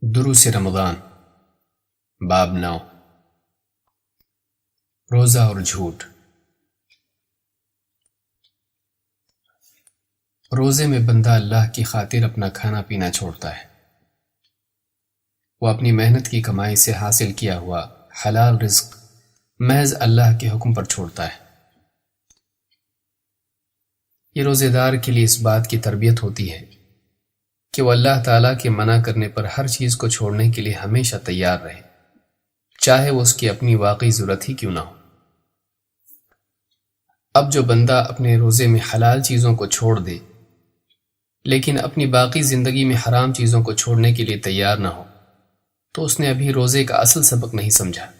دروس رمضان باب 9 روزہ اور جھوٹ۔ روزے میں بندہ اللہ کی خاطر اپنا کھانا پینا چھوڑتا ہے۔ وہ اپنی محنت کی کمائی سے حاصل کیا ہوا حلال رزق محض اللہ کے حکم پر چھوڑتا ہے۔ یہ روزے دار کے لیے اس بات کی تربیت ہوتی ہے کہ وہ اللہ تعالیٰ کے منع کرنے پر ہر چیز کو چھوڑنے کے لیے ہمیشہ تیار رہے، چاہے وہ اس کی اپنی واقعی ضرورت ہی کیوں نہ ہو۔ اب جو بندہ اپنے روزے میں حلال چیزوں کو چھوڑ دے لیکن اپنی باقی زندگی میں حرام چیزوں کو چھوڑنے کے لیے تیار نہ ہو تو اس نے ابھی روزے کا اصل سبق نہیں سمجھا،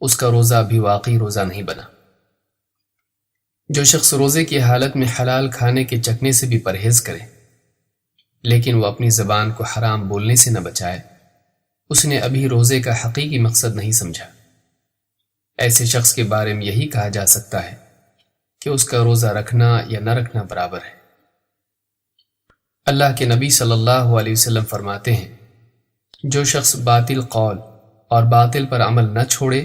اس کا روزہ ابھی واقعی روزہ نہیں بنا۔ جو شخص روزے کی حالت میں حلال کھانے کے چکھنے سے بھی پرہیز کرے لیکن وہ اپنی زبان کو حرام بولنے سے نہ بچائے، اس نے ابھی روزے کا حقیقی مقصد نہیں سمجھا۔ ایسے شخص کے بارے میں یہی کہا جا سکتا ہے کہ اس کا روزہ رکھنا یا نہ رکھنا برابر ہے۔ اللہ کے نبی صلی اللہ علیہ وسلم فرماتے ہیں، جو شخص باطل قول اور باطل پر عمل نہ چھوڑے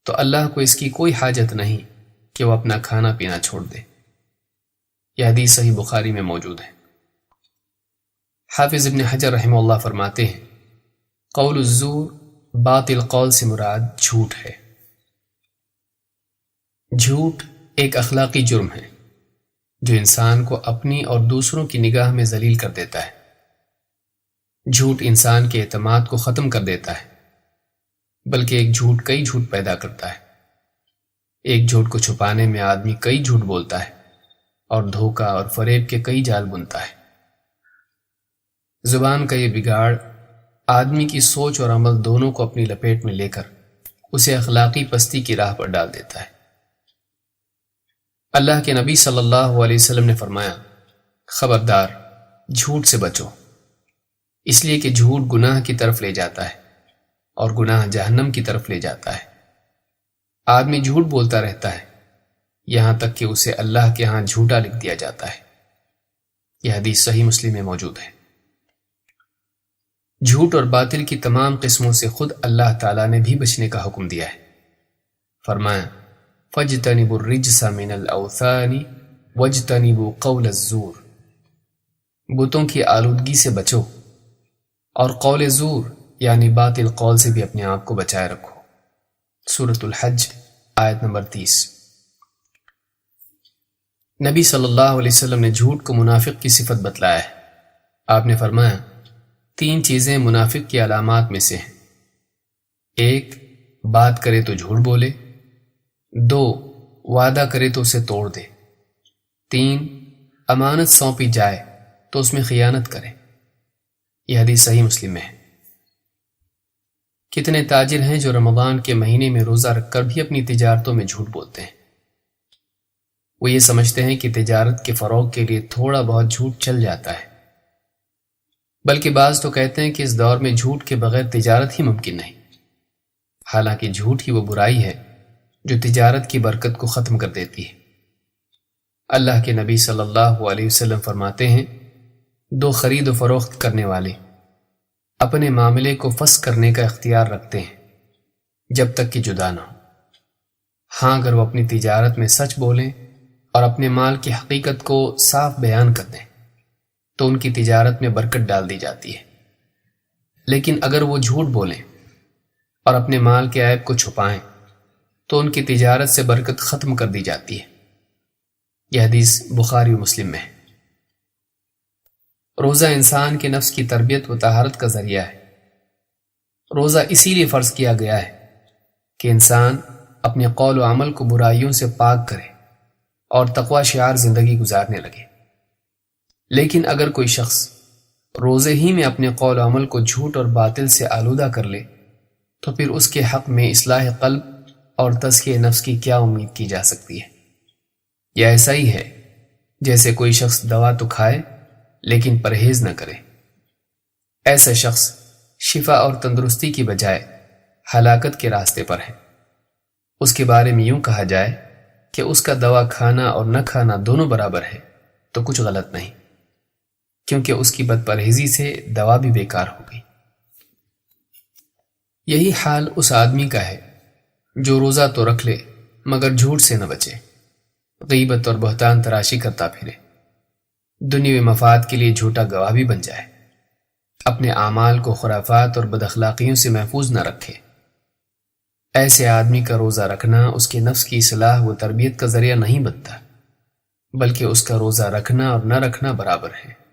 تو اللہ کو اس کی کوئی حاجت نہیں کہ وہ اپنا کھانا پینا چھوڑ دے۔ یہ حدیث صحیح بخاری میں موجود ہے۔ حافظ ابن حجر رحمہ اللہ فرماتے ہیں، قول الزور باطل قول سے مراد جھوٹ ہے۔ جھوٹ ایک اخلاقی جرم ہے جو انسان کو اپنی اور دوسروں کی نگاہ میں ذلیل کر دیتا ہے۔ جھوٹ انسان کے اعتماد کو ختم کر دیتا ہے، بلکہ ایک جھوٹ کئی جھوٹ پیدا کرتا ہے۔ ایک جھوٹ کو چھپانے میں آدمی کئی جھوٹ بولتا ہے اور دھوکہ اور فریب کے کئی جال بنتا ہے۔ زبان کا یہ بگاڑ آدمی کی سوچ اور عمل دونوں کو اپنی لپیٹ میں لے کر اسے اخلاقی پستی کی راہ پر ڈال دیتا ہے۔ اللہ کے نبی صلی اللہ علیہ وسلم نے فرمایا، خبردار جھوٹ سے بچو، اس لیے کہ جھوٹ گناہ کی طرف لے جاتا ہے اور گناہ جہنم کی طرف لے جاتا ہے۔ آدمی جھوٹ بولتا رہتا ہے یہاں تک کہ اسے اللہ کے ہاں جھوٹا لکھ دیا جاتا ہے۔ یہ حدیث صحیح مسلم میں موجود ہے۔ جھوٹ اور باطل کی تمام قسموں سے خود اللہ تعالیٰ نے بھی بچنے کا حکم دیا ہے۔ فرمایا، فَاجْتَنِبُوا الرِّجْسَ مِنَ الْأَوْثَانِ وَاجْتَنِبُوا قَوْلَ الزُّورِ، بتوں کی آلودگی سے بچو اور قول زور یعنی باطل قول سے بھی اپنے آپ کو بچائے رکھو۔ سورۃ الحج آیت نمبر 30۔ نبی صلی اللہ علیہ وسلم نے جھوٹ کو منافق کی صفت بتلایا ہے۔ آپ نے فرمایا، 3 چیزیں منافق کی علامات میں سے ہیں۔ 1، بات کرے تو جھوٹ بولے۔ 2، وعدہ کرے تو اسے توڑ دے۔ 3، امانت سونپی جائے تو اس میں خیانت کرے۔ یہ حدیث صحیح مسلم میں ہے۔ کتنے تاجر ہیں جو رمضان کے مہینے میں روزہ رکھ کر بھی اپنی تجارتوں میں جھوٹ بولتے ہیں۔ وہ یہ سمجھتے ہیں کہ تجارت کے فروغ کے لیے تھوڑا بہت جھوٹ چل جاتا ہے، بلکہ بعض تو کہتے ہیں کہ اس دور میں جھوٹ کے بغیر تجارت ہی ممکن نہیں۔ حالانکہ جھوٹ ہی وہ برائی ہے جو تجارت کی برکت کو ختم کر دیتی ہے۔ اللہ کے نبی صلی اللہ علیہ وسلم فرماتے ہیں، 2 خرید و فروخت کرنے والے اپنے معاملے کو فسخ کرنے کا اختیار رکھتے ہیں جب تک کہ جدا نہ ہو۔ ہاں اگر وہ اپنی تجارت میں سچ بولیں اور اپنے مال کی حقیقت کو صاف بیان کر دیں تو ان کی تجارت میں برکت ڈال دی جاتی ہے، لیکن اگر وہ جھوٹ بولیں اور اپنے مال کے عیب کو چھپائیں تو ان کی تجارت سے برکت ختم کر دی جاتی ہے۔ یہ حدیث بخاری و مسلم میں ہے۔ روزہ انسان کے نفس کی تربیت و طہارت کا ذریعہ ہے۔ روزہ اسی لیے فرض کیا گیا ہے کہ انسان اپنے قول و عمل کو برائیوں سے پاک کرے اور تقوی شعار زندگی گزارنے لگے۔ لیکن اگر کوئی شخص روزے ہی میں اپنے قول و عمل کو جھوٹ اور باطل سے آلودہ کر لے تو پھر اس کے حق میں اصلاح قلب اور تزکیہ نفس کی کیا امید کی جا سکتی ہے؟ یہ ایسا ہی ہے جیسے کوئی شخص دوا تو کھائے لیکن پرہیز نہ کرے۔ ایسا شخص شفا اور تندرستی کی بجائے ہلاکت کے راستے پر ہے۔ اس کے بارے میں یوں کہا جائے کہ اس کا دوا کھانا اور نہ کھانا دونوں برابر ہے تو کچھ غلط نہیں، کیونکہ اس کی بد پرہیزی سے دوا بھی بیکار ہو گئی۔ یہی حال اس آدمی کا ہے جو روزہ تو رکھ لے مگر جھوٹ سے نہ بچے، غیبت اور بہتان تراشی کرتا پھرے، دنیوی مفاد کے لیے جھوٹا گواہ بھی بن جائے، اپنے اعمال کو خرافات اور بد اخلاقیوں سے محفوظ نہ رکھے۔ ایسے آدمی کا روزہ رکھنا اس کے نفس کی اصلاح و تربیت کا ذریعہ نہیں بنتا، بلکہ اس کا روزہ رکھنا اور نہ رکھنا برابر ہے۔